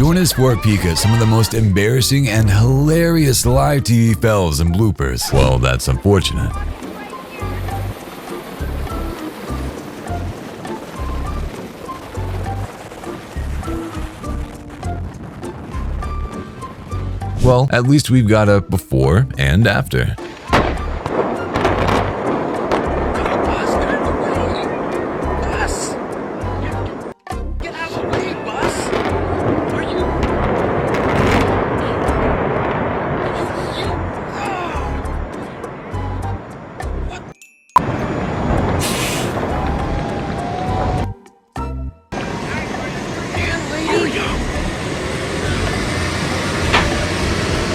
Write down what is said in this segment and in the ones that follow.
Join us for a peek at some of the most embarrassing and hilarious live TV fails and bloopers. Well, that's unfortunate. Well, at least we've got a before and after.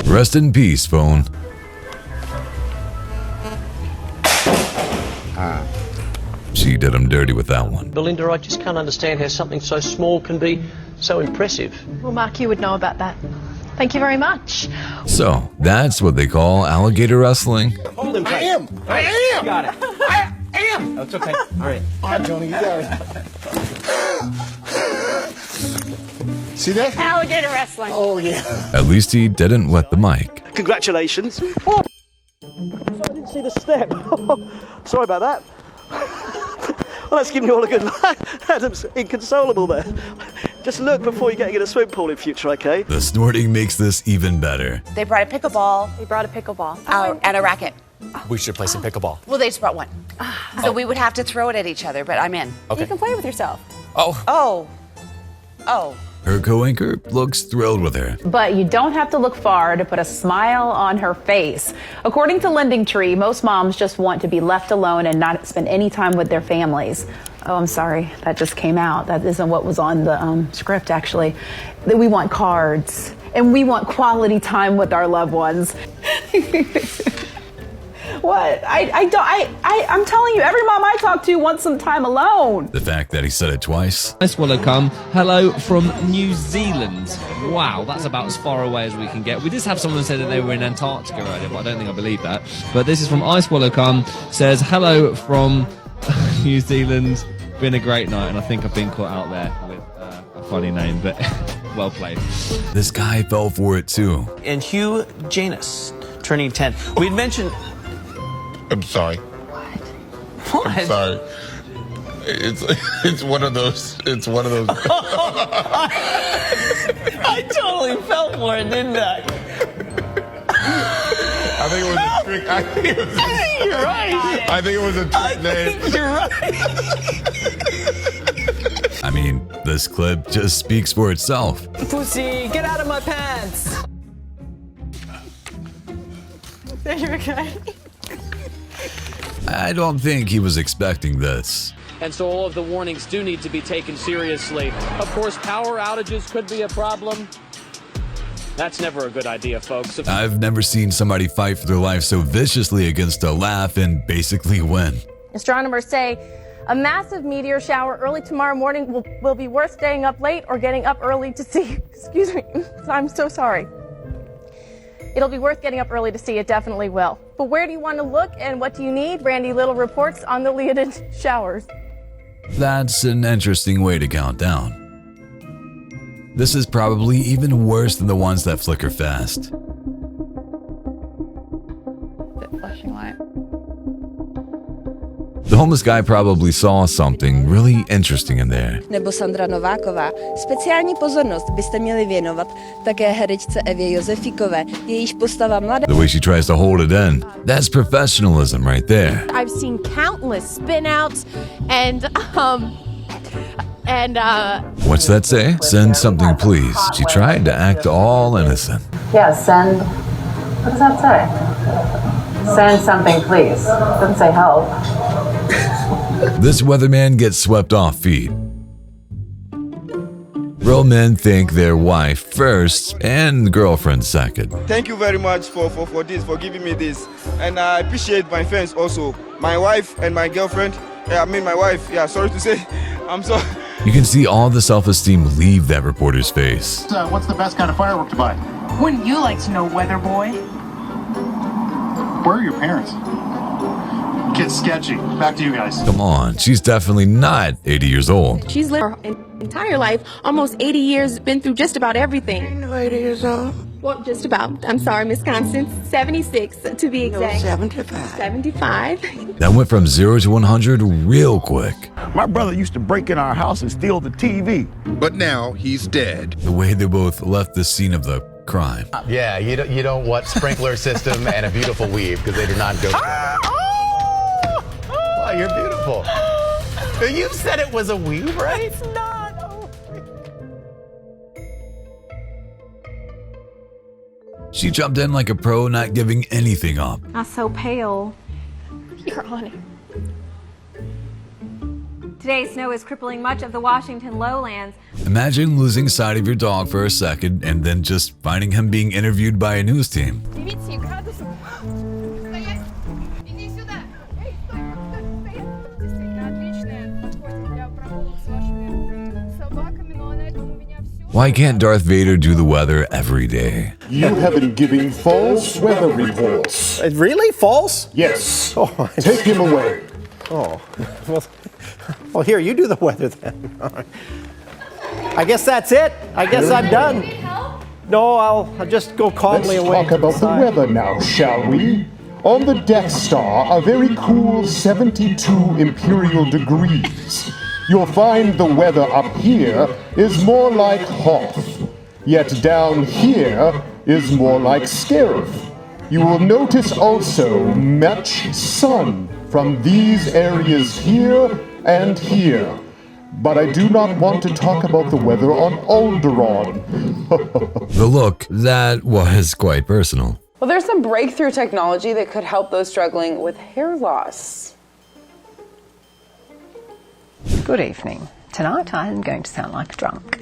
Rest in peace, phone. She did him dirty with that one. Belinda, I just can't understand how something so small can be so impressive. Well, Mark, you would know about that. Thank you very much. So, that's what they call alligator wrestling. Hold him tight. I am. You got it. I am. Oh, it's okay. All right. All right, Johnny, you got it. See that? Alligator wrestling. Oh, yeah. At least he didn't wet the mic. Congratulations. Oh, I didn't see the step. Sorry about that. Well, that's giving you all a good laugh. Adam's inconsolable there. Just look before you get in a swim pool in future, okay? The snorting makes this even better. They brought a pickleball. We brought a pickleball. And a racket. We should play some pickleball. Well, they just brought one. So we would have to throw it at each other, but I'm in. Okay. You can play with yourself. Oh. Her co-anchor looks thrilled with her. But you don't have to look far to put a smile on her face. According to Lending Tree, most moms just want to be left alone and not spend any time with their families. Oh, I'm sorry, that just came out. That isn't what was on the script, actually. That we want cards, and we want quality time with our loved ones. What? I'm telling you, every mom I talk to wants some time alone. The fact that he said it twice. Ice Welcome. Hello from New Zealand. Wow, that's about as far away as we can get. We just have someone say that they were in Antarctica earlier, but I don't think I believe that. But this is from Ice Welcome. Says, hello from New Zealand. Been a great night, and I think I've been caught out there with a funny name, but well played. This guy fell for it too. And Hugh Janus, turning 10. We'd mentioned... I'm sorry. What? I'm sorry. It's one of those. It's one of those. I totally felt for it, didn't I? I think it was a trick. I think You're right. I think it was a trick name. You're right. I mean, this clip just speaks for itself. Pussy, get out of my pants. There you go. I don't think he was expecting this. And so all of the warnings do need to be taken seriously. Of course, power outages could be a problem. That's never a good idea, folks. I've never seen somebody fight for their life so viciously against a laugh and basically win. Astronomers say a massive meteor shower early tomorrow morning will be worth staying up late or getting up early to see. Excuse me. I'm so sorry. It'll be worth getting up early to see. It definitely will. But where do you want to look and what do you need? Randy Little reports on the Leodid showers. That's an interesting way to count down. This is probably even worse than the ones that flicker fast. Flashing light. The homeless guy probably saw something really interesting in there. Nebo Sandra Nováková. Speciální pozornost byste měli věnovat také herečce Evě Josefikové, jejíž postava mladá. The way she tries to hold it in. That's professionalism right there. I've seen countless spin-outs and What's that say? Send something, please. She tried to act all innocent. Yeah, send. What does that say? Send something, please. Doesn't say help. This weatherman gets swept off feet. Real men think their wife first and girlfriend second. Thank you very much for this, for giving me this. And I appreciate my friends also. My wife and my girlfriend. My wife, sorry to say. I'm sorry. You can see all the self-esteem leave that reporter's face. What's the best kind of firework to buy? Wouldn't you like to know, weather boy? Where are your parents? Gets sketchy. Back to you guys. Come on, she's definitely not 80 years old. She's lived her entire life, almost 80 years, been through just about everything. Ain't no 80 years old. Well, just about. I'm sorry, Miss Constance. 76 to be exact. No, 75. 75. That went from 0 to 100 real quick. My brother used to break in our house and steal the TV. But now he's dead. The way they both left the scene of the crime. Yeah, you don't want sprinkler system and a beautiful weave because they do not go together. Wow, you're beautiful. You said it was a weave, right? It's not. She jumped in like a pro, not giving anything up. Not so pale. Your Honor. Today, snow is crippling much of the Washington lowlands. Imagine losing sight of your dog for a second and then just finding him being interviewed by a news team. Why can't Darth Vader do the weather every day? You have been giving false weather reports. Really? False? Yes. Oh, Take him away. Oh, well, here, you do the weather then. All right. I guess that's it. I guess I'm done. No, I'll just go calmly away. Let's talk about the weather now, shall we? On the Death Star, a very cool 72 imperial degrees. You'll find the weather up here is more like Hoth, yet down here is more like Scarif. You will notice also much sun from these areas here and here. But I do not want to talk about the weather on Alderaan. The look, that was quite personal. Well, there's some breakthrough technology that could help those struggling with hair loss. Good evening. Tonight I'm going to sound like a drunk.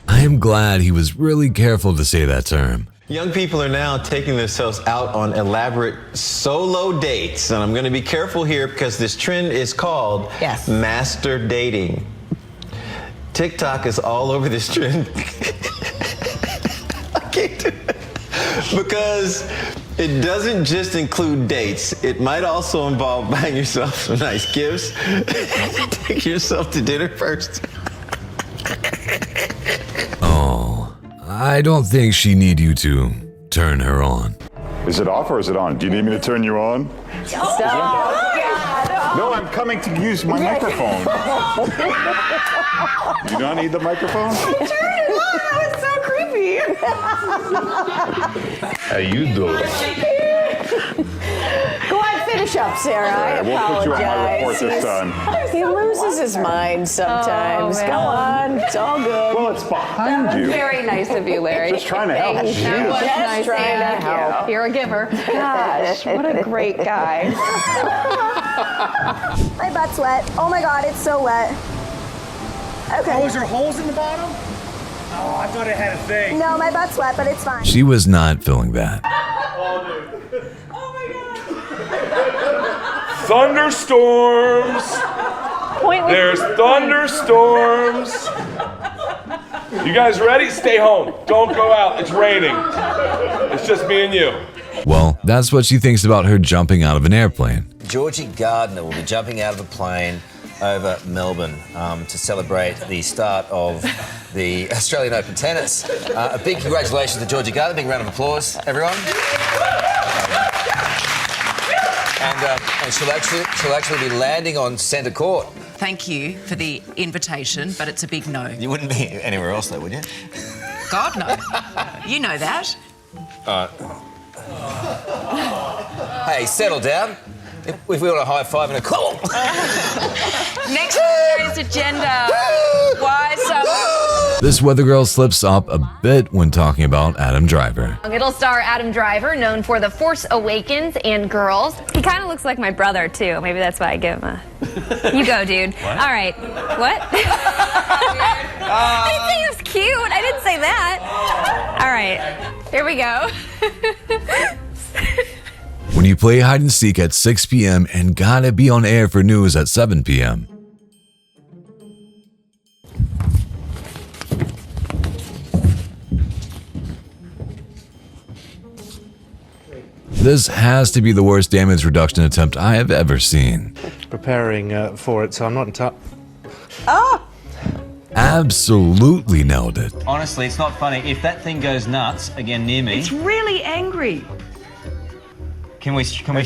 I am glad he was really careful to say that term. Young people are now taking themselves out on elaborate solo dates, and I'm going to be careful here because this trend is called master dating. TikTok is all over this trend. I can't do it. Because it doesn't just include dates. It might also involve buying yourself some nice gifts. Take yourself to dinner first. Oh, I don't think she need you to turn her on. Is it off or is it on? Do you need me to turn you on? No, I'm coming to use my microphone. You don't need the microphone? Turn it on! It's so creepy. How you doing? Go on, finish up, Sarah. I We'll put you on my report this apologize. He loses his mind sometimes. Oh, Go on, it's all good. Well, it's behind you. Very nice of you, Larry. Just trying to help. Thank you. Jeez. Just Just trying to help. You're a giver. Gosh, what a great guy. My butt's wet. Oh my God, it's so wet. Okay. Oh, is there holes in the bottom? Oh, I thought it had a thing. No, my butt's wet, but it's fine. She was not feeling that. Thunderstorms. There's thunderstorms. You guys ready? Stay home. Don't go out. It's raining. It's just me and you. Well, that's what she thinks about her jumping out of an airplane. Georgie Gardner will be jumping out of a plane over Melbourne to celebrate the start of the Australian Open tennis. A big congratulations to Georgie Gardner. Big round of applause, everyone. And she'll actually be landing on centre court. Thank you for the invitation, but it's a big no. You wouldn't be anywhere else, though, would you? God, no. You know that. Hey, settle down. If we want a high five and a call. Next on today's agenda. Why so... This weather girl slips up a bit when talking about Adam Driver. It'll star Adam Driver, known for The Force Awakens and Girls. He kind of looks like my brother, too. Maybe that's why I give him a... You go, dude. What? All right. What? I didn't say he was cute. I didn't say that. All right. Here we go. When you play hide and seek at 6 p.m. and gotta be on air for news at 7 p.m. This has to be the worst damage reduction attempt I have ever seen. Preparing for it, so I'm not in touch. Absolutely nailed it. Honestly, it's not funny. If that thing goes nuts again near me, It's really angry. can we shot? Mate.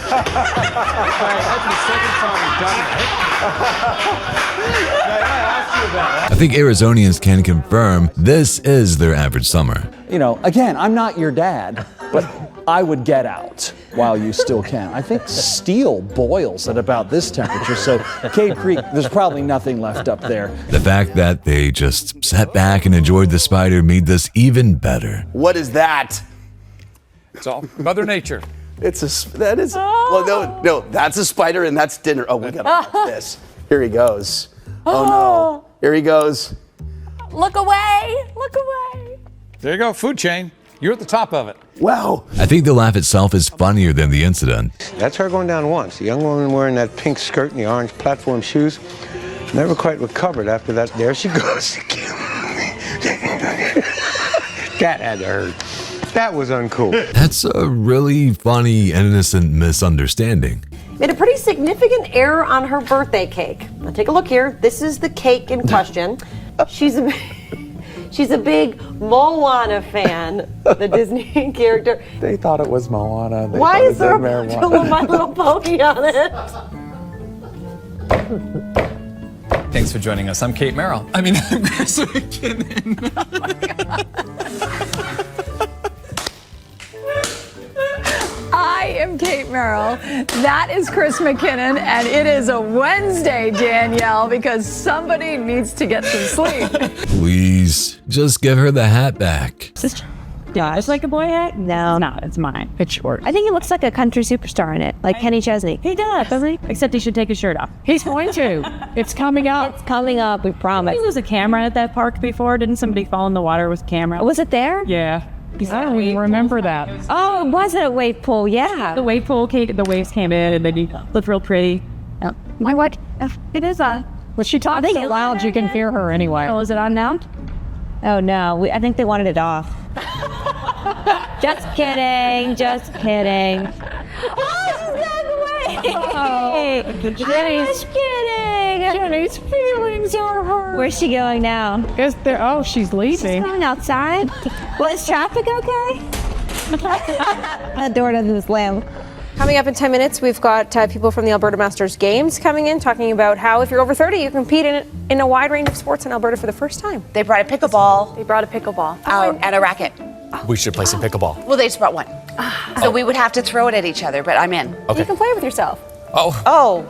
That's the second time we've done that. I think Arizonians can confirm this is their average summer. You know, again, I'm not your dad, but I would get out while you still can. I think steel boils at about this temperature, so Cave Creek, there's probably nothing left up there. The fact that they just sat back and enjoyed the spider made this even better. What is that? It's all Mother Nature. That is, well, no, that's a spider and that's dinner. Oh, we gotta watch this. Here he goes. Oh no, here he goes. Look away! Look away! There you go, food chain. You're at the top of it. Wow. I think the laugh itself is funnier than the incident. That's her going down once. The young woman wearing that pink skirt and the orange platform shoes never quite recovered after that. There she goes again. That had to hurt. That was uncool. That's a really funny and innocent misunderstanding. Made a pretty significant error on her birthday cake. Now take a look here. This is the cake in question. She's a big Moana fan, the Disney character. They thought it was Moana. Why is there a picture of My Little Pony on it? Thanks for joining us. I'm Kate Merrill. I'm Chris McKinnon. Oh my God. I am Kate Merrill. That is Chris McKinnon, and it is a Wednesday, Danielle, because somebody needs to get some sleep. Please, just give her the hat back. Yeah, it's like a boy hat? No, it's mine. It's short. I think he looks like a country superstar in it, like Kenny Chesney. He does, doesn't he? Except he should take his shirt off. He's going to. It's coming up. It's coming up, we promise. There was a camera at that park before. Didn't somebody fall in the water with a camera? Was it there? Yeah. I don't even remember that. Oh, it was a wave pool, yeah. The wave pool, the waves came in and they looked real pretty. My what? It is on. Well, she talks so loud you can hear her anyway. Oh, is it on now? Oh, no. I think they wanted it off. Just kidding. Just kidding. Oh, Jenny's kidding. Jenny's feelings are hurt. Where's she going now? She's leaving. She's going outside. Well, is traffic okay? The door doesn't slam. Coming up in 10 minutes, we've got people from the Alberta Masters Games coming in, talking about how if you're over 30, you compete in a wide range of sports in Alberta for the first time. They brought a pickleball. They brought a pickleball. And a racket. We should play some pickleball. Well, they just brought one. So we would have to throw it at each other, but I'm in. Okay. You can play with yourself. Oh.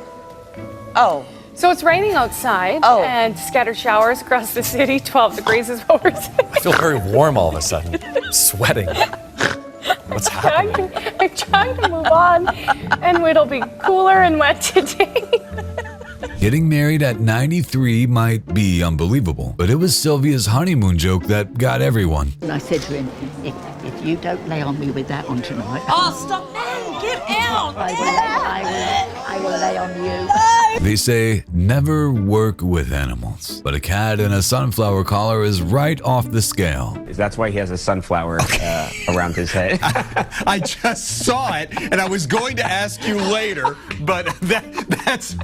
So it's raining outside and scattered showers across the city. 12 degrees is what we're saying. I feel very warm all of a sudden. I'm sweating. What's happening? I'm trying to move on, and it'll be cooler and wet today. Getting married at 93 might be unbelievable, but it was Sylvia's honeymoon joke that got everyone. And I said to him, if you don't lay on me with that on tonight... Oh, stop! No, get out! I will lay on you. They say never work with animals, but a cat in a sunflower collar is right off the scale. That's why he has a sunflower around his head. I just saw it, and I was going to ask you later, but that's...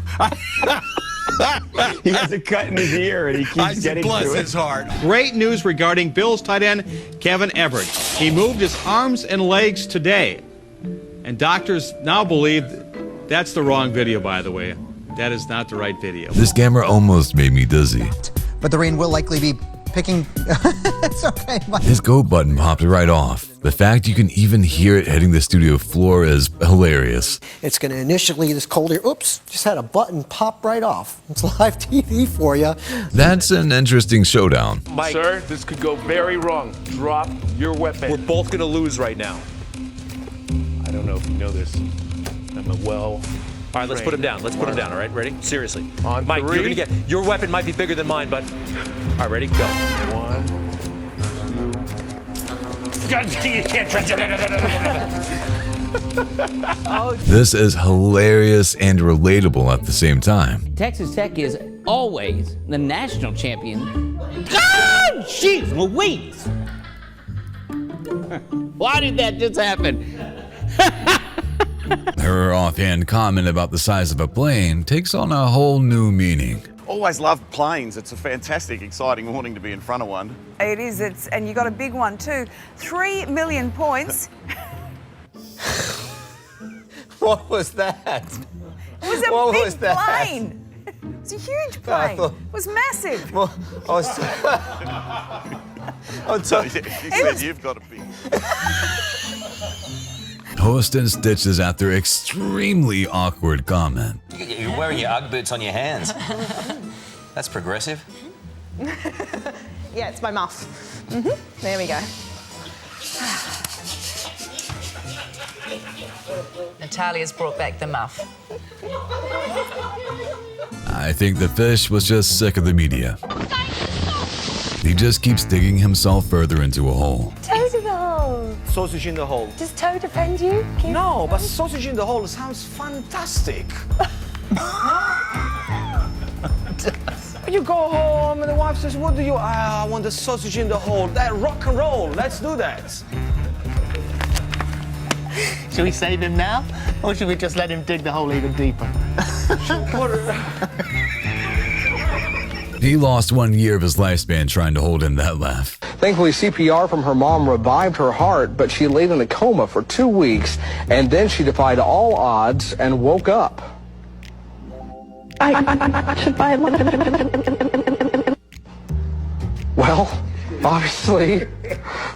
He has a cut in his ear, and he keeps getting bless to it. his heart. Great news regarding Bills tight end Kevin Everett. He moved his arms and legs today, and doctors now believe that's the wrong video, by the way. That is not the right video. This camera almost made me dizzy. But the rain will likely be picking... It's okay. His go button popped right off. The fact you can even hear it hitting the studio floor is hilarious. It's going to initially, this cold air, oops, just had a button pop right off. It's live TV for you. That's an interesting showdown. Mike. Sir, this could go very wrong. Drop your weapon. We're both going to lose right now. I don't know if you know this. I'm a All right, let's put him down. Let's put him down, all right? Ready? Seriously. On Mike, three. you're going to get... Your weapon might be bigger than mine, but... All right, ready? Go. 1, 2... You can't trust it. This is hilarious and relatable at the same time. Texas Tech is always the national champion. God, jeez Louise! Why did that just happen? Her offhand comment about the size of a plane takes on a whole new meaning. Always loved planes. It's a fantastic, exciting morning to be in front of one. It is, and you got a big one too. 3 million points. What was that? It was a What big was that? plane. It's a huge plane. It was massive. Well, She said you've got a big. Hostin stitches at their extremely awkward comment. You're wearing your Ugg boots on your hands. That's progressive. Yeah, it's my muff. There we go. Natalia's brought back the muff. I think the fish was just sick of the media. He just keeps digging himself further into a hole. Toad in the hole. Sausage in the hole. Does Toad offend you? No, but sausage in the hole sounds fantastic. You go home and the wife says, what do you... I want the sausage in the hole. That rock and roll. Let's do that. Should we save him now? Or should we just let him dig the hole even deeper? He lost 1 year of his lifespan trying to hold in that laugh. Thankfully, CPR from her mom revived her heart, but she laid in a coma for 2 weeks, and then she defied all odds and woke up. Well, obviously,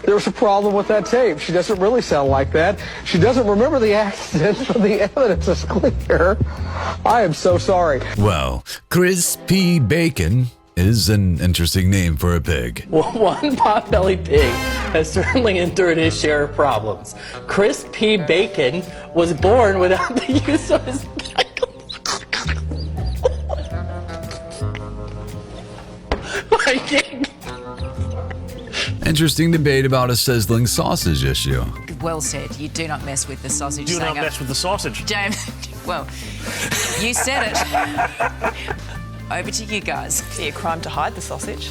there was a problem with that tape. She doesn't really sound like that. She doesn't remember the accident, but the evidence is clear. I am so sorry. Well, Crispy Bacon is an interesting name for a pig. Well, one pot-bellied pig has certainly endured his share of problems. Chris P. Bacon was born without the use of his... Interesting debate about a sizzling sausage issue. Well said. You do not mess with the sausage. Do not mess with the sausage. James, well, you said it. Over to you guys. It'd be a crime to hide the sausage,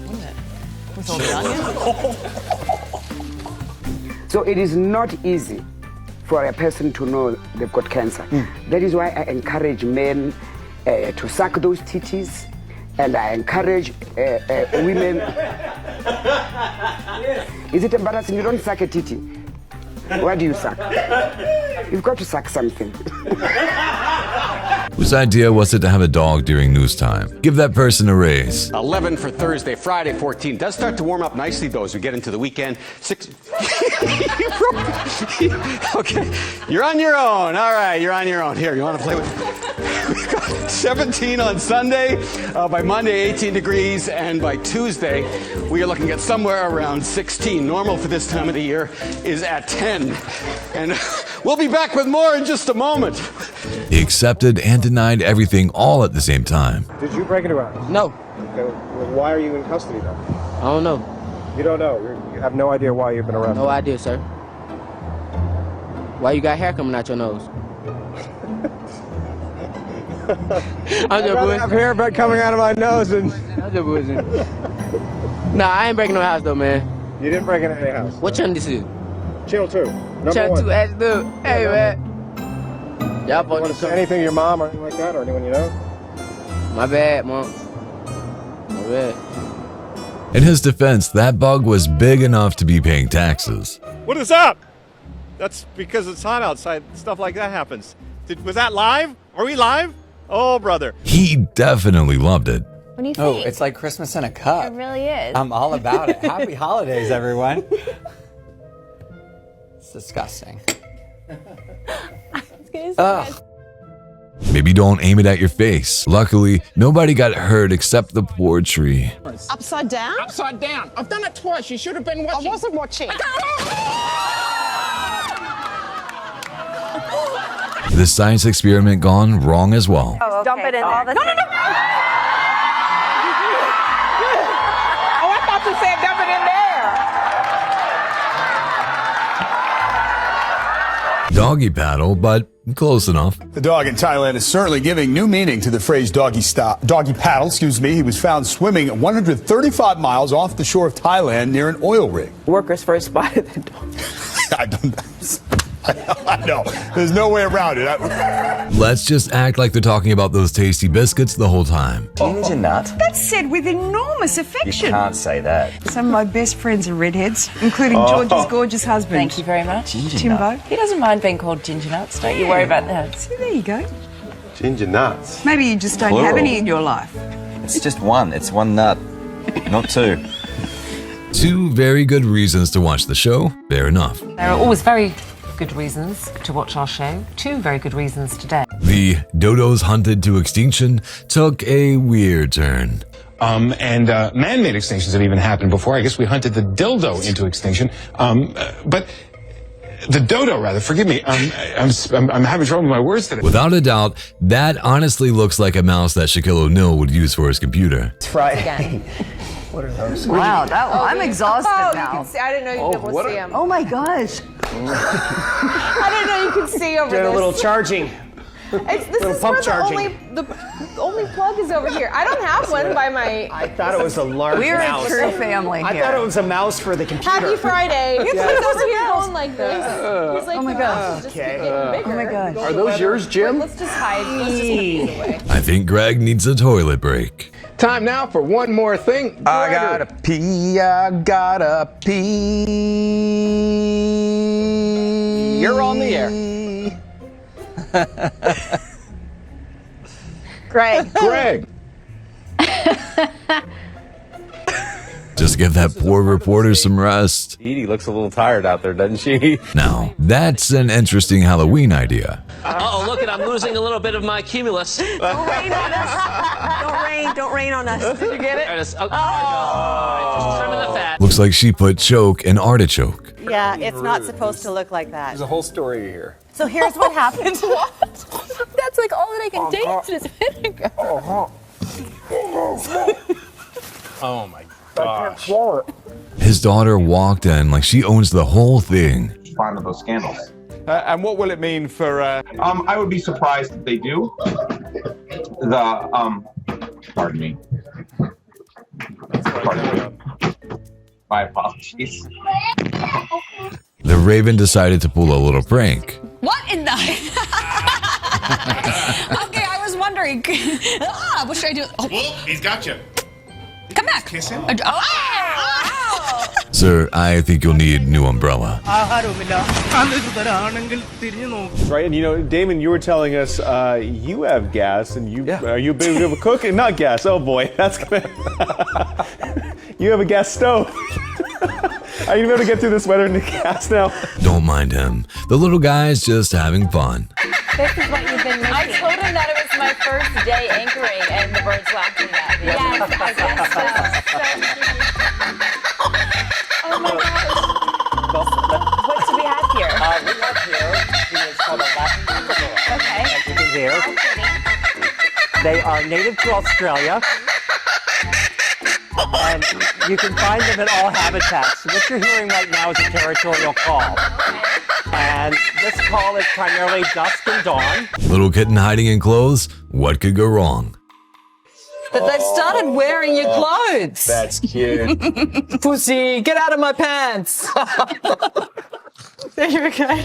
wouldn't it? With all the onion. So it is not easy for a person to know they've got cancer. That is why I encourage men to suck those titties, and I encourage women. Is it embarrassing? You don't suck a titty. What do you suck? You've got to suck something. Whose idea was it to have a dog during news time? Give that person a raise. 11 for Thursday, Friday 14. Does start to warm up nicely though as we get into the weekend. 6. Okay, you're on your own. All right, you're on your own. Here, you want to play with? We've got 17 on Sunday. By Monday, 18 degrees, and by Tuesday, we are looking at somewhere around 16. Normal for this time of the year is at 10. And we'll be back with more in just a moment. He accepted and denied everything all at the same time. Did you break into a house? No. Okay, well, why are you in custody then? I don't know. You don't know? You have no idea why you've been arrested? No idea, sir. Why you got hair coming out your nose? I'd rather have hair coming out of my nose and... Nah, I ain't breaking no house though, man. You didn't break into any house? What channel this is? Channel 2. Channel 2, ask dude. Hey, man. Y'all want to say anything to your mom or anything like that, or anyone you know? My bad, Mom. My bad. In his defense, that bug was big enough to be paying taxes. What is up? That's because it's hot outside. Stuff like that happens. Was that live? Are we live? Oh, brother. He definitely loved it. What do you Oh, think? it's like Christmas in a cup. It really is. I'm all about it. Happy holidays, everyone. It's disgusting. Ugh. Maybe don't aim it at your face. Luckily, nobody got hurt except the poor tree. Upside down? Upside down. I've done it twice. You should have been watching. I wasn't watching. This science experiment gone wrong as well. Oh, okay. Dump it in there. No. Oh, I thought you said dump it in there. doggy paddle, but close enough. The dog in Thailand is certainly giving new meaning to the phrase doggy paddle. He was found swimming 135 miles off the shore of Thailand near an oil rig. Workers first spotted the dog. I know. There's no way around it. Let's just act like they're talking about those tasty biscuits the whole time. Ginger nut? That's said with enormous You affection. can't say that. Some of my best friends are redheads, including George's gorgeous husband. Thank you very much. Ginger Timbo. nut. He doesn't mind being called ginger nuts. Don't you worry about that. See, there you go. Ginger nuts. Maybe you just don't Plural. have any in your life. It's just one. It's one nut, not two. 2 very good reasons to watch the show. Fair enough. There are always very good reasons to watch our show. 2 very good reasons today. The dodos hunted to extinction took a weird turn. And man-made extinctions have even happened before. I guess we hunted the dildo into extinction. But the dodo, rather. Forgive me. I'm having trouble with my words today. Without a doubt, that honestly looks like a mouse that Shaquille O'Neal would use for his computer. It's Friday. What are those? Wow, I'm exhausted now. You can see. I didn't know you'd be able to see him. Oh my gosh. I didn't know you could see over Doing this. a little charging. This is pump where charging. the only plug is over here. I don't have one by my. I thought it was a large We're mouse. a true family I here. thought it was a mouse for the computer. Happy Friday. He's Yeah. over here going like this. He's like, Oh my the gosh. mouse is just Okay. getting bigger. Oh my gosh. Are those yours, Jim? Let's just hide. Let's just put these away. I think Greg needs a toilet break. Time now for one more thing. I gotta pee. I gotta pee. You're on the air. Greg. Greg. Just give that poor reporter some rest. Edie looks a little tired out there, doesn't she? Now, that's an interesting Halloween idea. Uh-oh, look at, I'm losing a little bit of my cumulus. Don't rain on us. Don't rain on us. Did you get it? Just trimming the fat. Looks like she put choke in artichoke. Yeah, it's not supposed to look like that. There's a whole story here. So here's what happened. What? That's like all that I can taste is vinegar. Oh my gosh. His daughter walked in like she owns the whole thing. Fond of those scandals. And what will it mean for... I would be surprised if they do. Pardon me. My apologies. The Raven decided to pull a little prank. What in the? Okay, I was wondering. What should I do? Oh, He's got you. come back. Kiss him? Sir, I think you'll need a new umbrella. Right, and you know, Damon, you were telling us you have gas, and are you a bit of a cook? Not gas. Oh boy, that's gonna. You have a gas stove. Are you able to get through this weather in the gas now? Don't mind him. The little guy's just having fun. This is what you've been missing. I told him that it was my first day anchoring, and the birds laughing at me. Yes, I guess oh my gosh. What do we have here? We have here, it's called a Latin kookaburra. Okay. As you can hear, they are native to Australia. And you can find them in all habitats. What you're hearing right now is a territorial call. And this call is primarily dusk and dawn. Little kitten hiding in clothes? What could go wrong? But they've started wearing your clothes. That's cute. Pussy, get out of my pants. There you go.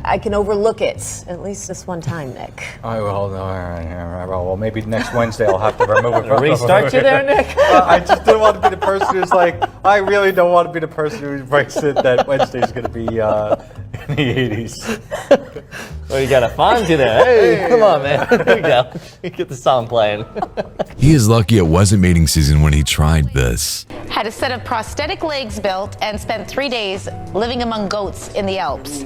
I can overlook it at least this one time, Nick. Oh, well, no, all right. Well, maybe next Wednesday I'll have to remove it. Restart you there, Nick? I just didn't want to be the person who's like, I really don't want to be the person who breaks it that Wednesday's going to be in the 80s. Well, you got a Fonzie there. Hey, come on, man. There you go. Get the song playing. He is lucky it wasn't mating season when he tried this. Had a set of prosthetic legs built and spent 3 days living among goats in the Alps.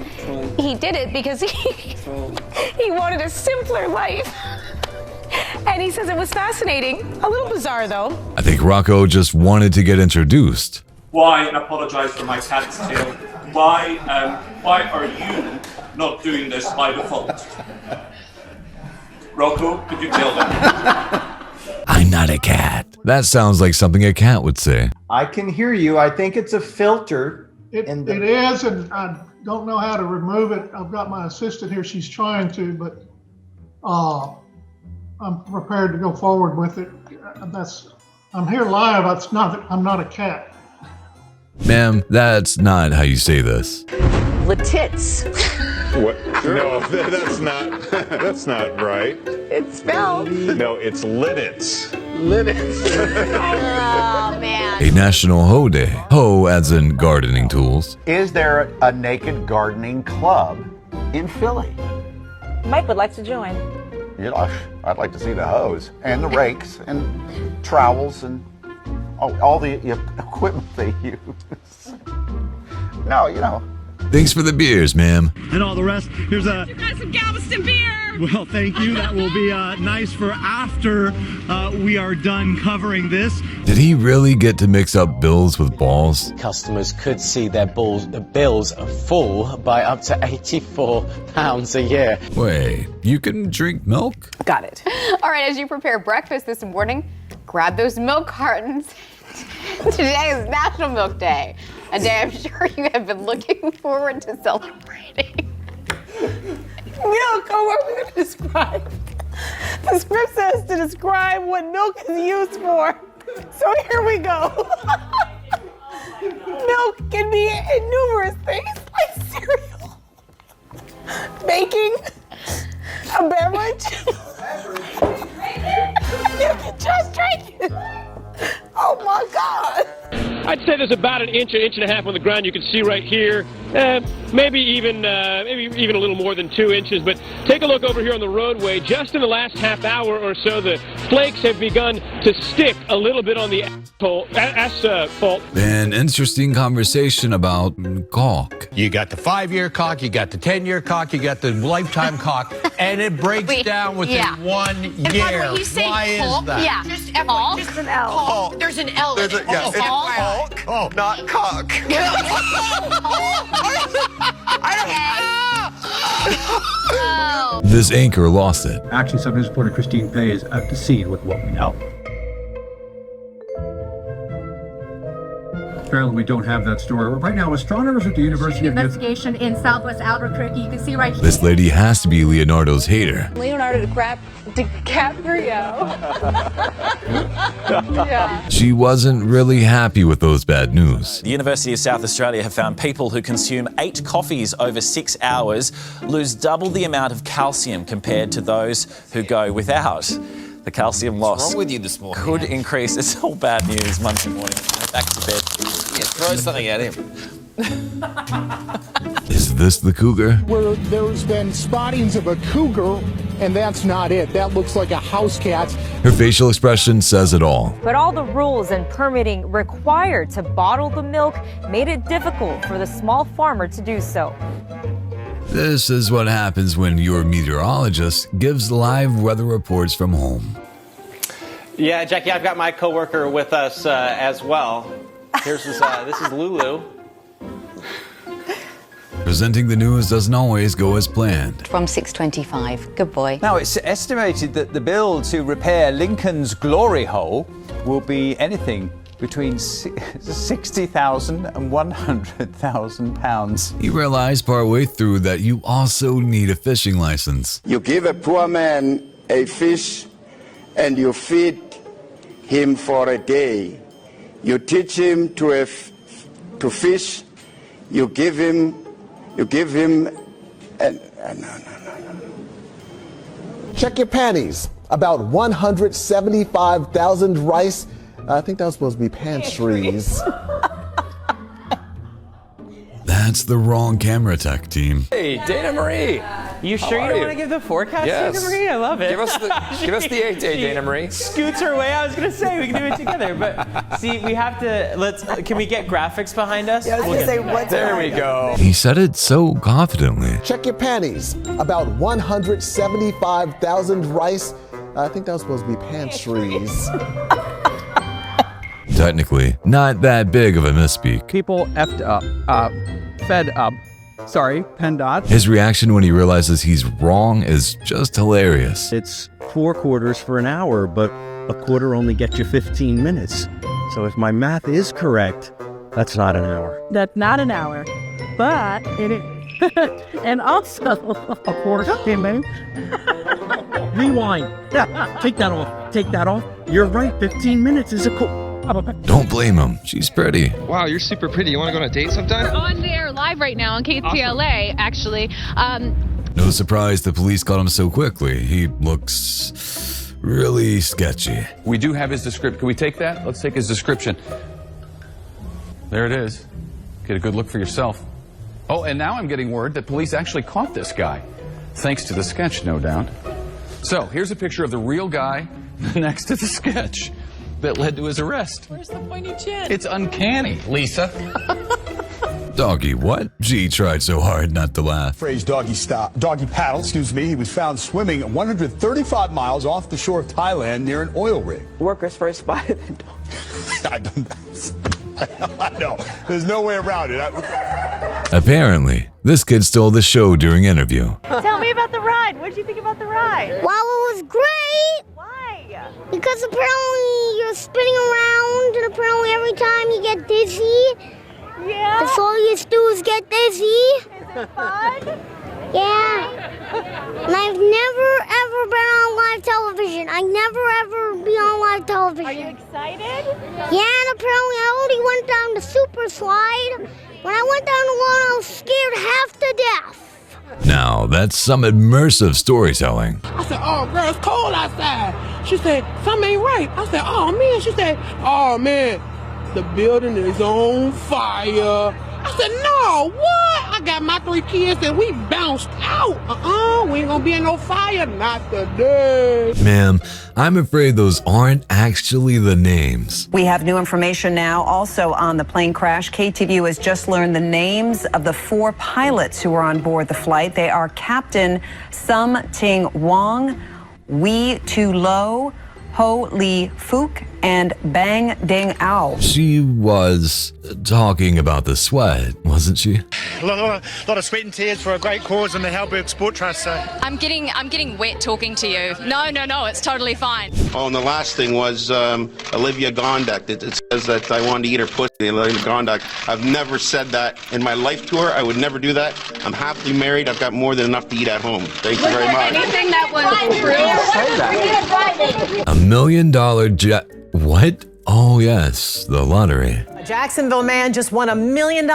He did it because he wanted a simpler life. And he says it was fascinating. A little bizarre, though. I think Rocco just wanted to get introduced. Why apologize for my cat's tail? Why are you not doing this by default? Rocco, could you tell them? I'm not a cat. That sounds like something a cat would say. I can hear you. I think it's a filter. It is, and don't know how to remove it. I've got my assistant here. She's trying to, but I'm prepared to go forward with it. I'm here live. I'm not a cat. Ma'am, that's not how you say this. The tits. What? No, that's not right. It's spelled. No, it's liddits. Oh, man. A National Hoe Day. Hoe as in gardening tools. Is there a naked gardening club in Philly? Mike would like to join. Yeah, I'd like to see the hoes and the rakes and trowels and all the equipment they use. No, you know. Thanks for the beers, ma'am. And all the rest. Here's a. You got some Galveston beer. Well, thank you. That will be nice for after we are done covering this. Did he really get to mix up bills with balls? Customers could see their bills fall by up to £84 a year. Wait, you can drink milk? Got it. All right, as you prepare breakfast this morning, grab those milk cartons. Today is National Milk Day, a day I'm sure you have been looking forward to celebrating. Milk, what are we going to describe? The script says to describe what milk is used for. So here we go. Milk can be in numerous things like cereal, baking, a beverage. You can just drink it. Oh my God. I'd say there's about an inch and a half on the ground. You can see right here, maybe even a little more than 2 inches. But take a look over here on the roadway. Just in the last half hour or so, the flakes have begun to stick a little bit on the asphalt. An interesting conversation about caulk. You got the 5-year caulk, you got the 10-year caulk, you got the lifetime caulk, and it breaks down within 1 year. And by the way, you say Why caulk? is that? Yeah. Just an L. Caulk. There's an L in it. Yeah, it's FYI. caulk, not cock. This anchor lost it. Action Subnews reporter Christine Pay is up to speed with what we know. Apparently we don't have that story. Right now, astronomers at the University of investigation in Southwest Albuquerque. You can see right here. This lady has to be Leonardo's hater. Leonardo DiCaprio. Yeah. She wasn't really happy with those bad news. The University of South Australia have found people who consume 8 coffees over 6 hours lose double the amount of calcium compared to those who go without. The calcium loss What's wrong with you this morning? could increase. It's all bad news Monday morning. Back to bed. Yeah, throw something at him. Is this the cougar? Where there's been spottings of a cougar, and that's not it. That looks like a house cat. Her facial expression says it all. But all the rules and permitting required to bottle the milk made it difficult for the small farmer to do so. This is what happens when your meteorologist gives live weather reports from home. Yeah, Jackie, I've got my coworker with us as well. This is Lulu. Presenting the news doesn't always go as planned. From 625. Good boy. Now, it's estimated that the bill to repair Lincoln's glory hole will be anything between £60,000 and £100,000. He realized partway through that you also need a fishing license. You give a poor man a fish and you feed him for a day. You teach him to fish. You give him no. Check your panties. About 175,000 rice. I think that was supposed to be pantries. That's the wrong camera tech team. Hey, Dana Marie. You sure you don't want to give the forecast, Yes. Dana Marie? I love it. Give us the 8-day, Dana Marie. Scoots her way. I was gonna say we can do it together, but see, we have to. Can we get graphics behind us? Yeah, I was gonna say, what's There we go. He said it so confidently. Check your panties. About 175,000 rice. I think that was supposed to be pantries. Technically, not that big of a misspeak. People fed up. Sorry, PennDOT. His reaction when he realizes he's wrong is just hilarious. It's 4 quarters for an hour, but a quarter only gets you 15 minutes. So if my math is correct, that's not an hour. That's not an hour, but it is. And also, Of course, okay, man. Rewind. Take that off. Take that off. You're right. 15 minutes is a cool. Don't blame him. She's pretty. Wow, you're super pretty. You want to go on a date sometime? We're on there live right now on KTLA, actually. No surprise the police caught him so quickly. He looks really sketchy. We do have his description. Can we take that? Let's take his description. There it is. Get a good look for yourself. Oh, and now I'm getting word that police actually caught this guy. Thanks to the sketch, no doubt. So, here's a picture of the real guy next to the sketch that led to his arrest. Where's the pointy chin? It's uncanny, Lisa. Doggy what? She tried so hard not to laugh. Phrase doggy paddle, excuse me. He was found swimming 135 miles off the shore of Thailand near an oil rig. Workers first spotted the dog. I know. There's no way around it. Apparently, this kid stole the show during interview. Tell me about the ride. What did you think about the ride? Well, it was great. Why? Because apparently you're spinning around, and apparently every time you get dizzy, that's all you do is get dizzy. Is it fun? Yeah. And I've never, ever been on live television. I never, ever be on live television. Are you excited? Yeah, and apparently I only went down the super slide. When I went down alone, I was scared half to death. Now, that's some immersive storytelling. I said, oh, girl, it's cold outside. She said, something ain't right. I said, oh, man. She said, oh, man, the building is on fire. I said, no, what? I got my 3 kids and we bounced out. We ain't gonna be in no fire, not today. Ma'am, I'm afraid those aren't actually the names. We have new information now also on the plane crash. KTVU has just learned the names of the 4 pilots who were on board the flight. They are Captain Sum Ting Wong, Wee Tu Lo, Ho Lee Fook, and Bang Ding Ao. She was talking about the sweat, wasn't she? A lot of sweat and tears for a great cause in the Halberg Sport Trust. So. I'm getting wet talking to you. No, it's totally fine. Oh, and the last thing was Olivia Gondak. It says that I wanted to eat her pussy, Olivia Gondak. I've never said that in my life tour. I would never do that. I'm happily married. I've got more than enough to eat at home. Thank you very much. Anything that was true. $1 million What? Oh, yes, the lottery. A Jacksonville man just won $1 million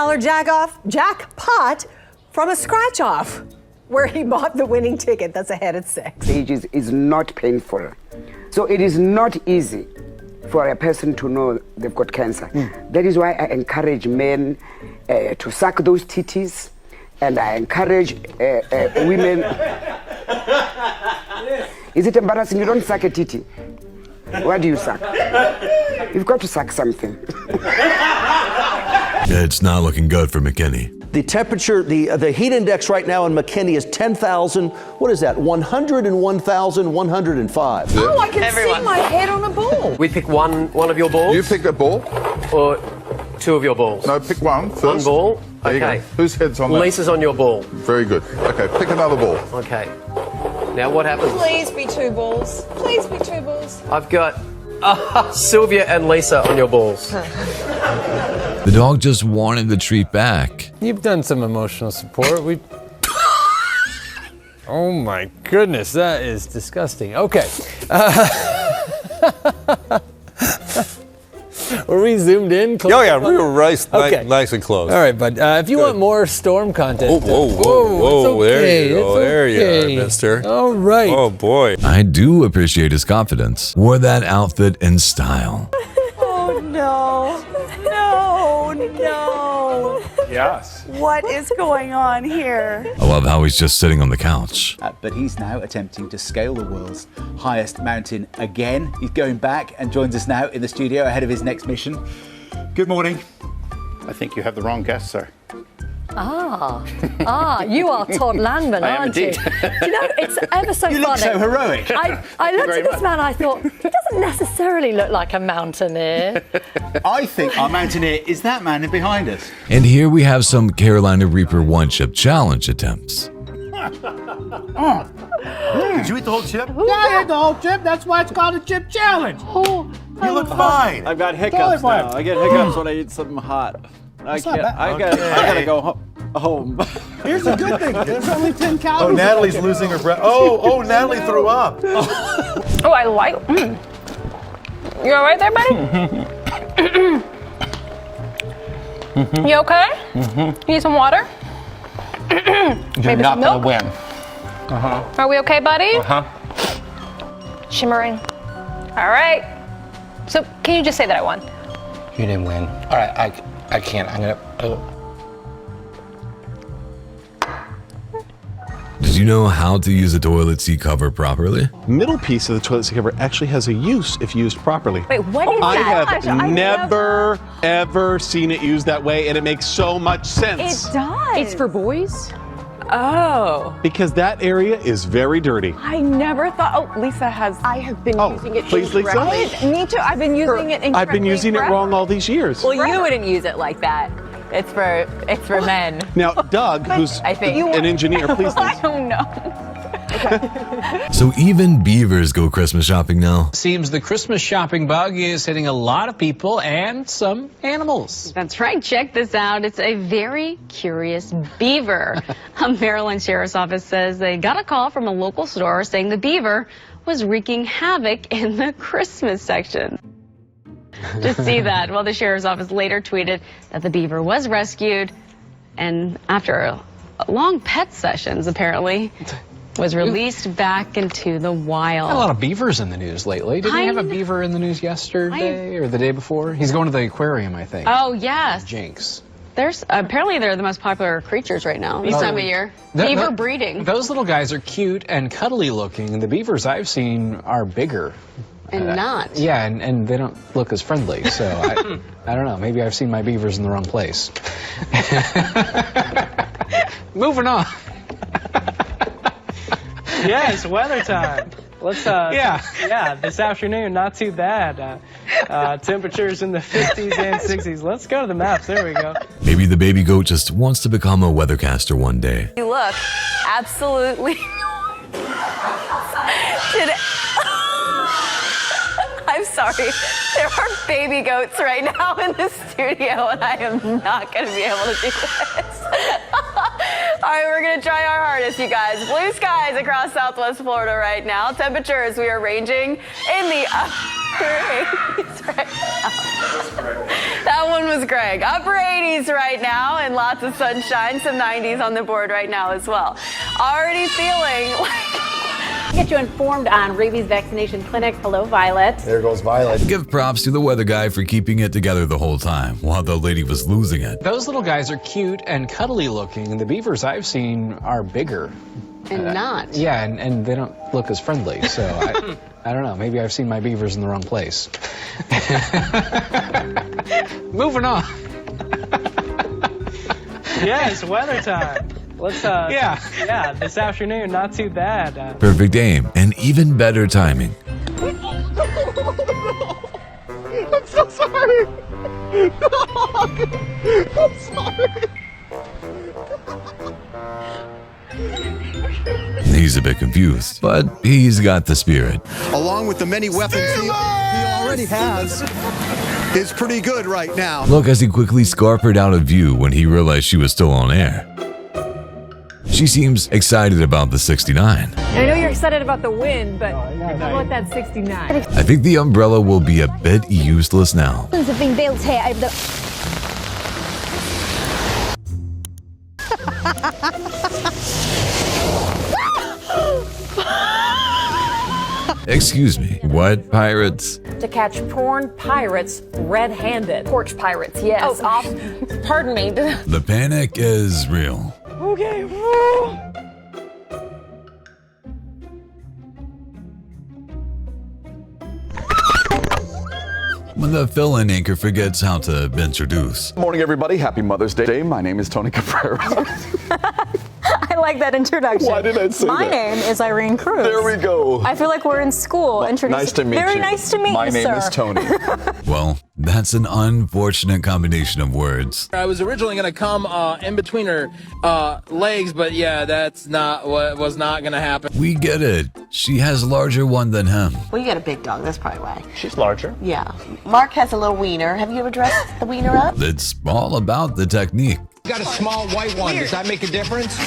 jackpot from a scratch-off where he bought the winning ticket. That's ahead at 6. Age is not painful. So it is not easy for a person to know they've got cancer. That is why I encourage men to suck those titties, and I encourage women. Is it embarrassing? You don't suck a titty. What do you suck? You've got to suck something. It's not looking good for McKinney. The temperature, the heat index right now in McKinney is 10,000. What is that? 101,105. Oh, I can see my head on a ball. We pick one of your balls. You pick a ball? Or 2 of your balls. No, pick one first. One ball. There you Okay. go. Whose head's on that? Lisa's on your ball. Very good. Okay, pick another ball. Okay. Now what happens? Please be 2 balls. Please be 2 balls. I've got Sylvia and Lisa on your balls. The dog just wanted the treat back. You've done some emotional support. Oh my goodness, that is disgusting. Okay. Were we zoomed in? Oh yeah, we were nice and close. All right, but if you want more storm content, whoa, there you go. There you are, mister. All right. Oh boy. I do appreciate his confidence. Wore that outfit in style. Oh no. Yes. What is going on here? I love how he's just sitting on the couch. But he's now attempting to scale the world's highest mountain again. He's going back and joins us now in the studio ahead of his next mission. Good morning. I think you have the wrong guest, sir. You are Todd Landman, I am aren't you? indeed. Do you know, it's ever so You funny. look so heroic. I looked at this man, I thought, he doesn't necessarily look like a mountaineer. I think our mountaineer is that man behind us. And here we have some Carolina Reaper one-chip challenge attempts. Did you eat the whole chip? Yeah, I ate the whole chip. That's why it's called a chip challenge. You look fine. I've got hiccups now. I get hiccups when I eat something hot. I gotta go home. Oh, Here's the good thing. There's only 10 oh, calories. Natalie's losing her breath. Oh, Natalie threw up. Oh, I like. You all right there, buddy? You okay? You need some water? You're Maybe not some gonna milk? win. Are we okay, buddy? Shimmering. All right. So, can you just say that I won? You didn't win. All right, I can't. I'm gonna. Did you know how to use a toilet seat cover properly? Middle piece of the toilet seat cover actually has a use if used properly. Wait, what is I that? have never, ever seen it used that way, and it makes so much sense. It does. It's for boys? Oh. Because that area is very dirty. I never thought. Oh, Lisa has. I have been using it please, Lisa. incorrectly. Me too. I've been using it incorrectly. I've been using it wrong all these years. Well, you wouldn't use it like that. It's for men. Now, Doug, who's I think. an engineer, please. I don't know. So even beavers go Christmas shopping now. Seems the Christmas shopping bug is hitting a lot of people and some animals. That's right. Check this out. It's a very curious beaver. A Maryland Sheriff's Office says they got a call from a local store saying the beaver was wreaking havoc in the Christmas section. Just see that. Well, the Sheriff's Office later tweeted that the beaver was rescued and after long pet sessions, apparently, was released back into the wild. Got a lot of beavers in the news lately. Didn't we have a beaver in the news yesterday or the day before? He's going to the aquarium, I think. Oh, yes. Jinx. Apparently they're the most popular creatures right now this time of year. Beaver breeding. Those little guys are cute and cuddly looking, and the beavers I've seen are bigger. And not. Yeah, and they don't look as friendly, so I don't know. Maybe I've seen my beavers in the wrong place. Moving on. Yeah, it's weather time. Let's yeah, this afternoon, not too bad. Temperatures in the 50s and 60s. Let's go to the maps. There we go. Maybe the baby goat just wants to become a weathercaster one day. You look absolutely. I'm sorry. There are baby goats right now in the studio, and I am not going to be able to do this. All right, we're going to try our hardest, you guys. Blue skies across Southwest Florida right now. Temperatures, we are ranging in the upper 80s right now. That one was Greg. Upper 80s right now, and lots of sunshine. Some 90s on the board right now as well. Already feeling like... Get you informed on rabies vaccination clinics. Hello, Violet. There goes Violet. Give props to the weather guy for keeping it together the whole time while the lady was losing it. Those little guys are cute and cuddly looking, and the beavers I've seen are bigger. And not. Yeah, and they don't look as friendly, so I don't know. Maybe I've seen my beavers in the wrong place. Moving on. Yeah, it's weather time. Let's yeah, this afternoon, not too bad. Perfect aim and even better timing. I'm so sorry. I'm sorry. He's a bit confused, but he's got the spirit. Along with the many weapons he already has, is pretty good right now. Look as he quickly scarpered out of view when he realized she was still on air. She seems excited about the 69. I know you're excited about the win, but how about that 69? I think the umbrella will be a bit useless now. Have been built here over the... Excuse me, what pirates? To catch porn pirates red-handed. Porch pirates, yes. Oh, pardon me. The panic is real. Okay. When the fill-in anchor forgets how to introduce. Good morning, everybody. Happy Mother's Day. My name is Tony Cabrera. I like that introduction. Why did I say My that? name is Irene Cruz. There we go. I feel like we're in school. Nice to meet you. Very nice to meet My you, name sir. is Tony. Well, that's an unfortunate combination of words. I was originally going to come in between her legs, but yeah, that's not what was not going to happen. We get it. She has a larger one than him. Well, you got a big dog. That's probably why. She's larger. Yeah. Mark has a little wiener. Have you ever dressed the wiener up? It's all about the technique. Got a small white one. Does that make a difference? No,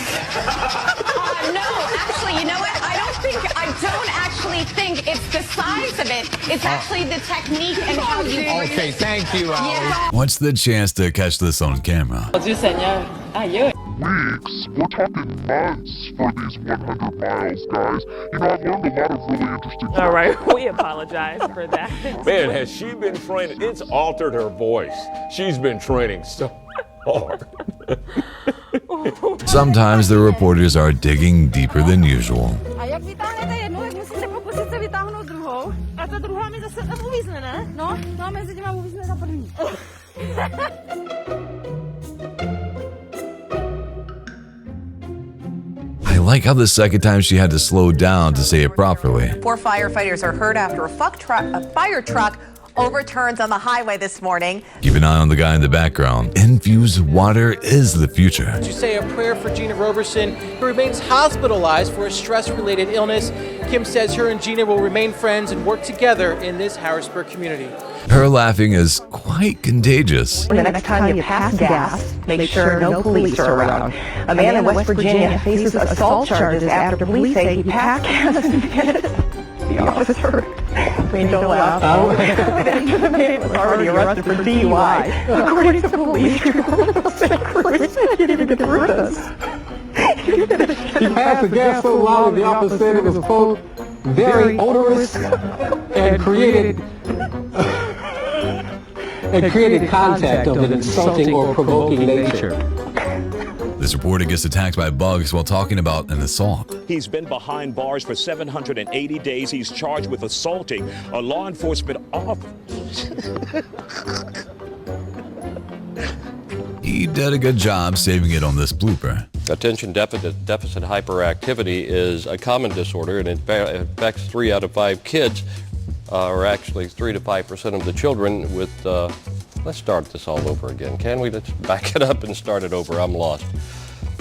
actually, you know what? I don't actually think it's the size of it. It's actually the technique and how you. Okay, thank you, Ali. Yeah. What's the chance to catch this on camera? Weeks. We're talking months for these 100 miles, guys. You know, I've learned a lot of really interesting stuff. All right, we apologize for that. Man, has she been training? It's altered her voice. She's been training so hard. Sometimes the reporters are digging deeper than usual. I like how the second time she had to slow down to say it properly. 4 firefighters are hurt after a fire truck overturns on the highway this morning. Keep an eye on the guy in the background. Infused water is the future. Would you say a prayer for Gina Roberson, who remains hospitalized for a stress-related illness? Kim says her and Gina will remain friends and work together in this Harrisburg community. Her laughing is quite contagious. The next time you pass gas, make sure no police are around. A man in West Virginia faces assault charges after police say he passed gas and hit the officer. Please don't laugh. The man was already arrested for DUI. According to police reports, he didn't get with us. He passed the gas so loud the officer said it was, quote, very odorous and created contact of an insulting or provoking nature. This reporter gets attacked by bugs while talking about an assault. He's been behind bars for 780 days. He's charged with assaulting a law enforcement officer. He did a good job saving it on this blooper. Attention deficit hyperactivity is a common disorder, and it affects 3 out of 5 kids, or actually 3 to 5% of the children with, let's start this all over again. Can we? Let's back it up and start it over. I'm lost.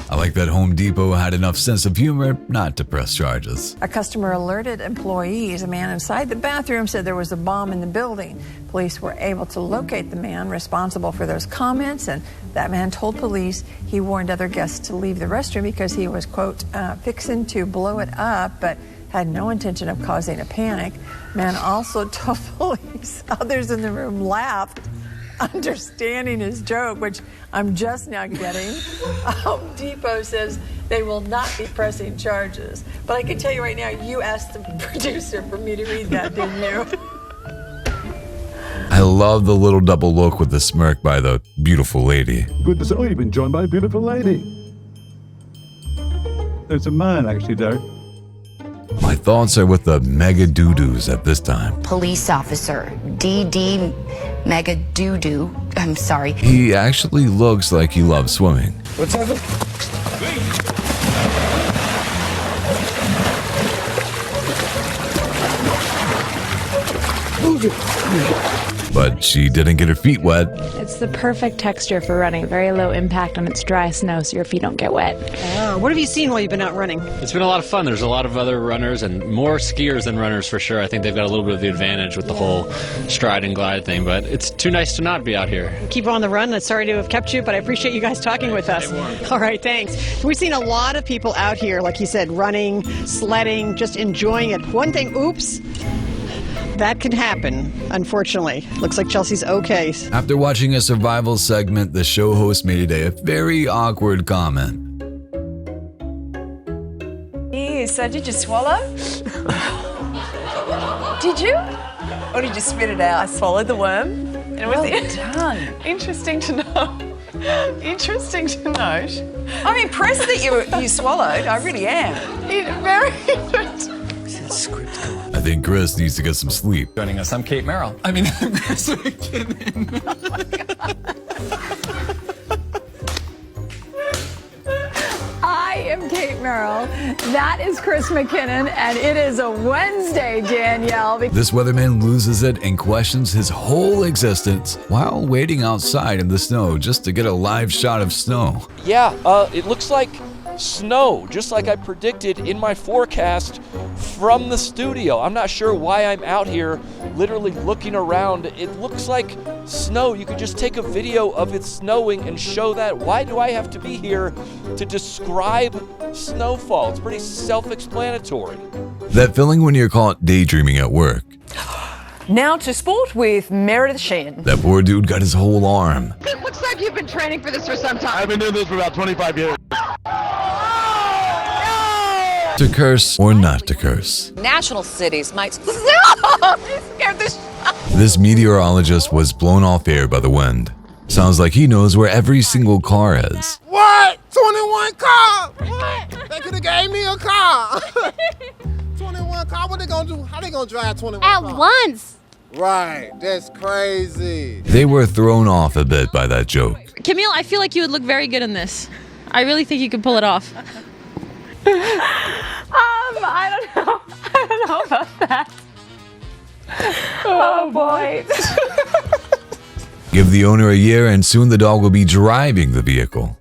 I like that Home Depot had enough sense of humor not to press charges. A customer alerted employees. A man inside the bathroom said there was a bomb in the building. Police were able to locate the man responsible for those comments, and that man told police he warned other guests to leave the restroom because he was, quote, fixing to blow it up, but had no intention of causing a panic. Man also told police others in the room laughed, understanding his joke, which I'm just now getting. Home Depot says they will not be pressing charges. But I can tell you right now, you asked the producer for me to read that, didn't you? I love the little double look with the smirk by the beautiful lady. Good to see you've been joined by a beautiful lady. There's a man actually there. My thoughts are with the mega doo-doos at this time. Police officer D.D. Mega Doo-Doo. I'm sorry. He actually looks like he loves swimming. What's happening? But she didn't get her feet wet. It's the perfect texture for running. Very low impact on its dry snow so your feet don't get wet. What have you seen while you've been out running? It's been a lot of fun. There's a lot of other runners and more skiers than runners for sure. I think they've got a little bit of the advantage with the whole stride and glide thing, but it's too nice to not be out here. Keep on the run. I'm sorry to have kept you, but I appreciate you guys talking with us. All right, thanks. We've seen a lot of people out here, like you said, running, sledding, just enjoying it. One thing, oops. That can happen, unfortunately. Looks like Chelsea's okay. After watching a survival segment, the show host made a very awkward comment. So did you swallow? Did you? Or did you spit it out? I swallowed the worm. And it was done. Interesting to know. Interesting to note. I'm impressed that you swallowed. I really am. Very interesting. I think Chris needs to get some sleep. Joining us, I'm Kate Merrill. I mean, I'm Chris McKinnon. Oh my God. I am Kate Merrill. That is Chris McKinnon, and it is a Wednesday, Danielle. This weatherman loses it and questions his whole existence while waiting outside in the snow just to get a live shot of snow. Yeah, it looks like snow, just like I predicted in my forecast from the studio. I'm not sure why I'm out here literally looking around. It looks like snow. You could just take a video of it snowing and show that. Why do I have to be here to describe snowfall? It's pretty self-explanatory. That feeling when you're caught daydreaming at work. Now to sport with Meredith Sheehan. That poor dude got his whole arm. It looks like you've been training for this for some time. I've been doing this for about 25 years. To curse or not to curse. National cities might... No! You scared the This meteorologist was blown off air by the wind. Sounds like he knows where every single car is. What? 21 cars? What? They could have gave me a car. 21 cars? What they gonna do? How they gonna drive 21 cars? At once. Right. That's crazy. They were thrown off a bit by that joke. Camille, I feel like you would look very good in this. I really think you could pull it off. I don't know. I don't know about that. Oh boy. Give the owner a year and soon the dog will be driving the vehicle.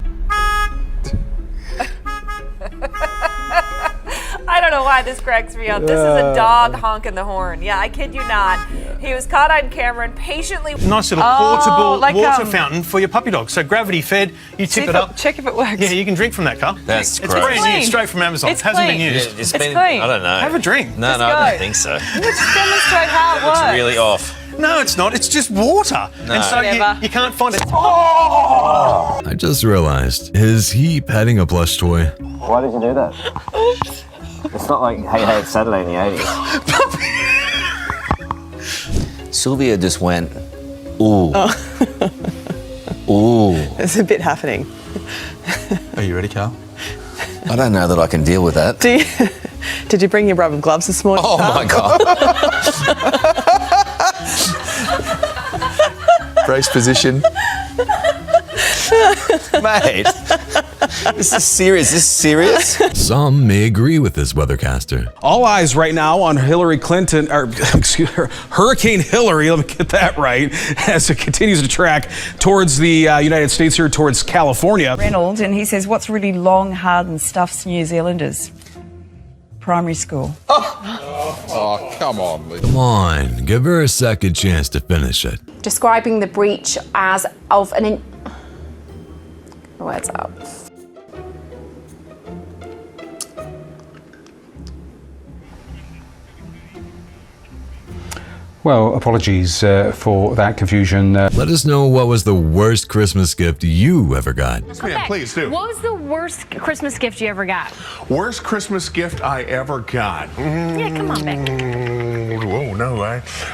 I don't know why this cracks me up. This is a dog honking the horn. Yeah, I kid you not. He was caught on camera and patiently... Nice little portable water fountain for your puppy dog. So gravity fed, you tip it up. Check if it works. Yeah, you can drink from that cup. That's It's great. brand new, straight from Amazon. It's It hasn't been clean. used. It's clean. I don't know. Have a drink. No, Let's I go. don't think so. Let's demonstrate how it works. It's really off. No, it's not. It's just water. No. And so Whatever. you can't find it. Oh! I just realized, is he petting a plush toy? Why did you do that? Oops. It's not like Hey Hey It's Saturday in the 80s. Sylvia just went, ooh. Oh. Ooh. There's a bit happening. Are you ready, Carl? I don't know that I can deal with that. Did you bring your rubber gloves this morning? Oh my God. Brace position. Mate, this is serious. Is this serious? Some may agree with this weathercaster. All eyes right now on Hillary Clinton, or excuse her, Hurricane Hillary, let me get that right, as it continues to track towards the United States here, towards California. Reynolds, and he says, what's really long, hard and stuffs New Zealanders? Primary school. Oh, come on, Lee. Come on, give her a second chance to finish it. Describing the breach as of an... What's up? Well, apologies for that confusion. Let us know what was the worst Christmas gift you ever got. Yeah, please do. What was the worst Christmas gift you ever got? Worst Christmas gift I ever got. Yeah, come on, Beck. Whoa, no,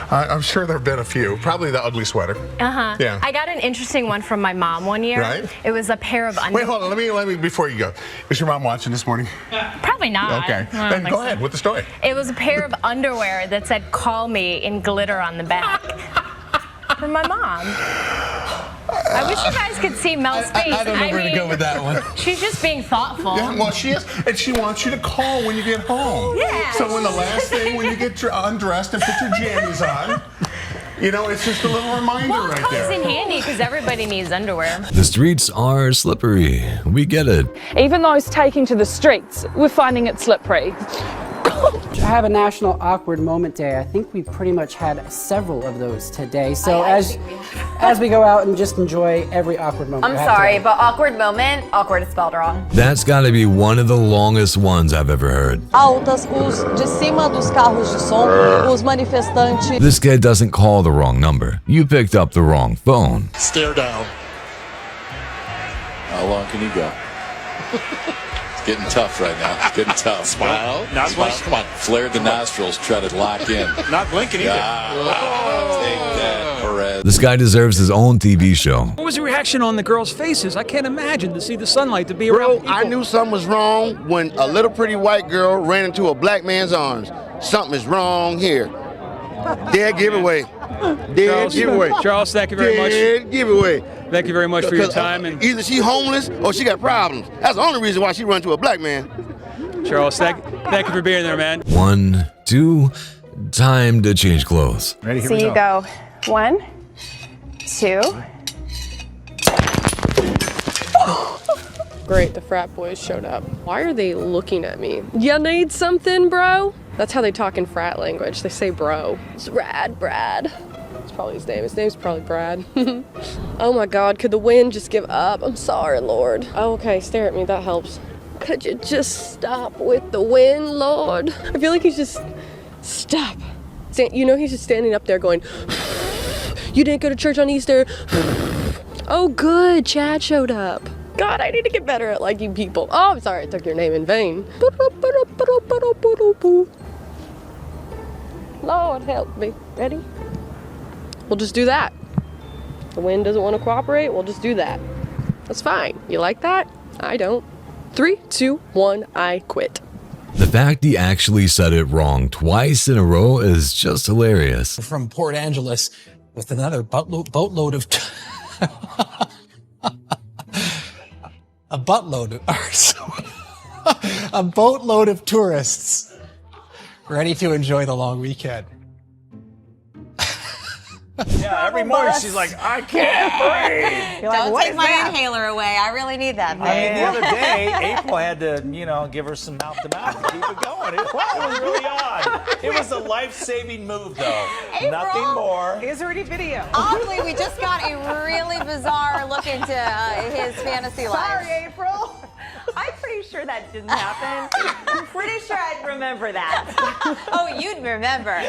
I'm sure there have been a few. Probably the ugly sweater. Uh-huh. Yeah. I got an interesting one from my mom one year. Right. It was a pair of Wait, hold on. Let me before you go. Is your mom watching this morning? Probably not. Okay. I don't Then think go so. ahead with the story. It was a pair of underwear that said "Call me" in glitter on the back. From my mom. I wish you guys could see Mel's face. I don't know where to go with that one. She's just being thoughtful. Yeah, well, she is, and she wants you to call when you get home. Yeah. So when the last thing when you get undressed and put your jammies on, you know, it's just a little reminder Well, right it comes there. in handy because everybody needs underwear. The streets are slippery. We get it. Even those taking to the streets, we're finding it slippery. I have a National Awkward Moment Day. I think we pretty much had several of those today. So as we go out and just enjoy every awkward moment. I'm we have sorry, today. but awkward moment, awkward is spelled wrong. That's gotta be one of the longest ones I've ever heard. Altas, os de cima dos carros de som, os manifestantes. This kid doesn't call the wrong number. You picked up the wrong phone. Stare down. How long can you go? It's getting tough right now. It's getting tough. Smile. Not Smile. blinking. Come on. Flare the nostrils. Try to lock in. Not blinking either. Take that, Perez. This guy deserves his own TV show. What was the reaction on the girls' faces? I can't imagine to see the sunlight, to be around people. I knew something was wrong when a little pretty white girl ran into a black man's arms. Something is wrong here. Dead giveaway. Dead giveaway. Charles, thank you very much. Dead giveaway. Thank you very much for your time. And either she homeless or she got problems. That's the only reason why she run to a black man. Charles, thank you for being there, man. 1, 2, time to change clothes. Ready? Here we go. 1, 2. Great, the frat boys showed up. Why are they looking at me? You need something, bro? That's how they talk in frat language. They say bro. It's rad, Brad. That's probably his name. His name's probably Brad. Oh my God, could the wind just give up? I'm sorry, Lord. Oh, okay, stare at me, that helps. Could you just stop with the wind, Lord? I feel like he's just, stop. You know, he's just standing up there going, you didn't go to church on Easter. Oh, good, Chad showed up. God, I need to get better at liking people. Oh, I'm sorry, I took your name in vain. Lord, help me. Ready? We'll just do that. The wind doesn't want to cooperate, we'll just do that. That's fine. You like that? I don't. 3, 2, 1, I quit. The fact he actually said it wrong twice in a row is just hilarious. From Port Angeles with another boatload of a boatload of tourists ready to enjoy the long weekend. Yeah, every morning she's like, I can't breathe. You're like, don't take my inhaler away. I really need that thing. I mean, the other day, April had to, give her some mouth-to-mouth to keep it going. It was really odd. It was a life-saving move, though. April, nothing more. Here's already video. Oddly, we just got a really bizarre look into his fantasy life. Sorry, April. I'm pretty sure that didn't happen. I'm pretty sure I'd remember that. Oh, you'd remember.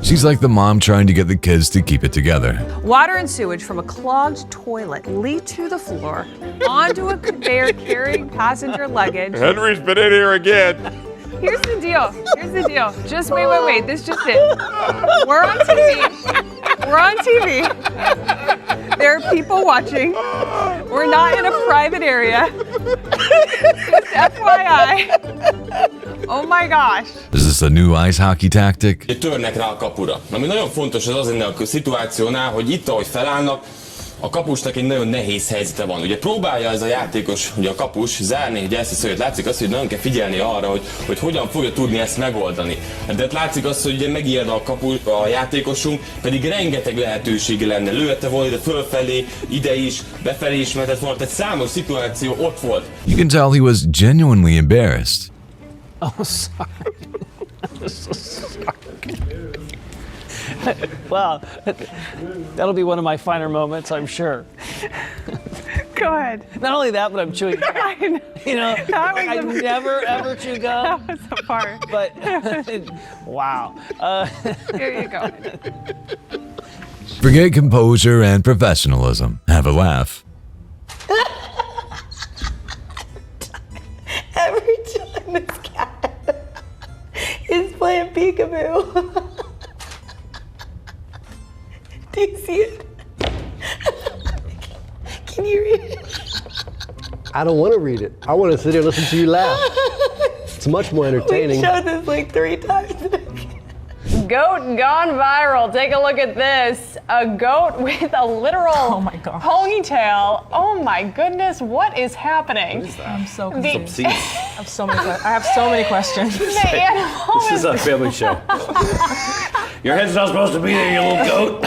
She's like the mom trying to get the kids to keep it together. Water and sewage from a clogged toilet leaked to the floor onto a conveyor carrying passenger luggage. Henry's been in here again. Here's the deal. Just wait. This just it. We're on TV. There are people watching. We're not in a private area. Just FYI. Oh my gosh. Is this a new ice hockey tactic? Törnek rá a kapura. Ami nagyon fontos az ennél a szituációnál, hogy itt, ahogy felállnak, a kapusnak egy nagyon nehéz helyzete van. Ugye próbálja ez a játékos, ugye a kapus zárni, hogy ezt a szöget. Látszik azt, hogy nagyon kell figyelni arra, hogy hogyan fogja tudni ezt megoldani. De látszik azt, hogy ugye megijed a játékosunk, pedig rengeteg lehetősége lenne. Lőtte volna ide fölfelé, ide is, befelé is mehetett volna. Tehát számos szituáció ott volt. You can tell he was genuinely embarrassed. Oh, sorry. I'm so sorry. Well, that'll be one of my finer moments, I'm sure. Go ahead. Not only that, but I'm chewing gum. I never ever chew gum. That was the part. But wow. Here you go. Forget composure and professionalism. Have a laugh. Every time this cat is playing peekaboo. Do you see it? Can you read it? I don't want to read it. I want to sit here and listen to you laugh. It's much more entertaining. We showed this like 3 times. Goat gone viral. Take a look at this. A goat with a literal ponytail. Oh my goodness, what is happening? What is that? I'm so confused. I have so many questions. The animal This is a family show. Your head's not supposed to be there, you little goat.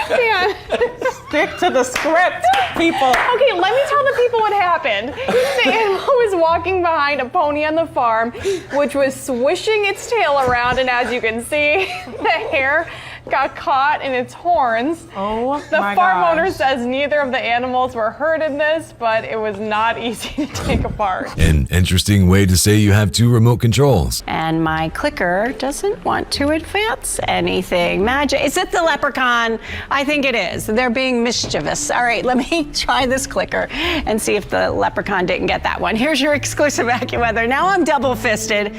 Man. Stick to the script, people. Okay, let me tell the people what happened. The animal was walking behind a pony on the farm, which was swishing its tail around, and as you can see, the hair got caught in its horns. Oh, the my farm gosh. owner says neither of the animals were hurt in this, but it was not easy to take apart. An interesting way to say you have 2 remote controls. And my clicker doesn't want to advance anything. Magic. Is it the leprechaun? I think it is. They're being mischievous. All right, let me try this clicker and see if the leprechaun didn't get that one. Here's your exclusive AccuWeather. Now I'm double-fisted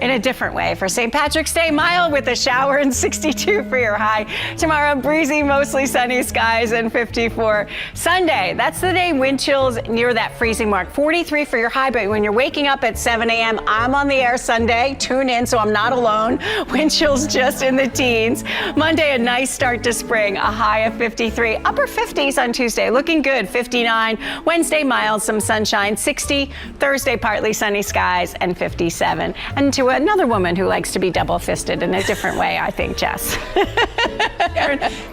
in a different way. For St. Patrick's Day, mild with a shower and 62 for your high. Tomorrow, breezy, mostly sunny skies and 54. Sunday, that's the day wind chills near that freezing mark. 43 for your high, but when you're waking up at 7 a.m., I'm on the air Sunday. Tune in so I'm not alone. Wind chills just in the teens. Monday, a nice start to spring, a high of 53. Upper 50s on Tuesday, looking good, 59. Wednesday, mild, some sunshine, 60. Thursday, partly sunny skies and 57. And to another woman who likes to be double-fisted in a different way, I think, Jess.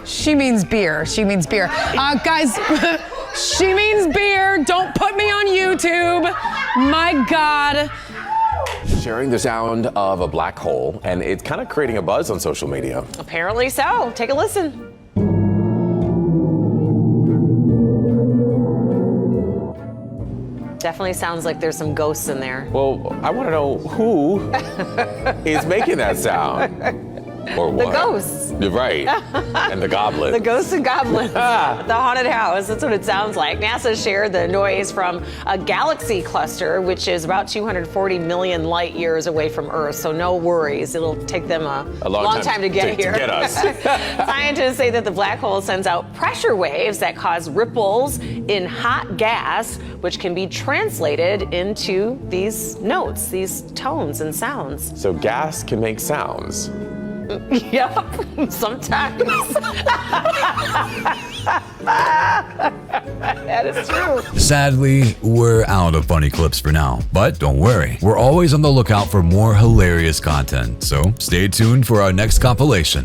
She means beer. She means beer. Guys, she means beer. Don't put me on YouTube. My God. Sharing the sound of a black hole, and it's kind of creating a buzz on social media. Apparently so. Take a listen. Definitely sounds like there's some ghosts in there. Well, I want to know who is making that sound. Or what? The ghosts. You're right. And the goblin. The ghosts and goblins. The haunted house. That's what it sounds like. NASA shared the noise from a galaxy cluster, which is about 240 million light years away from Earth. So no worries. It'll take them a long time to get here. To get us. Scientists say that the black hole sends out pressure waves that cause ripples in hot gas, which can be translated into these notes, these tones and sounds. So gas can make sounds. Yep, sometimes. That is true. Sadly, we're out of funny clips for now, but don't worry, we're always on the lookout for more hilarious content, so stay tuned for our next compilation.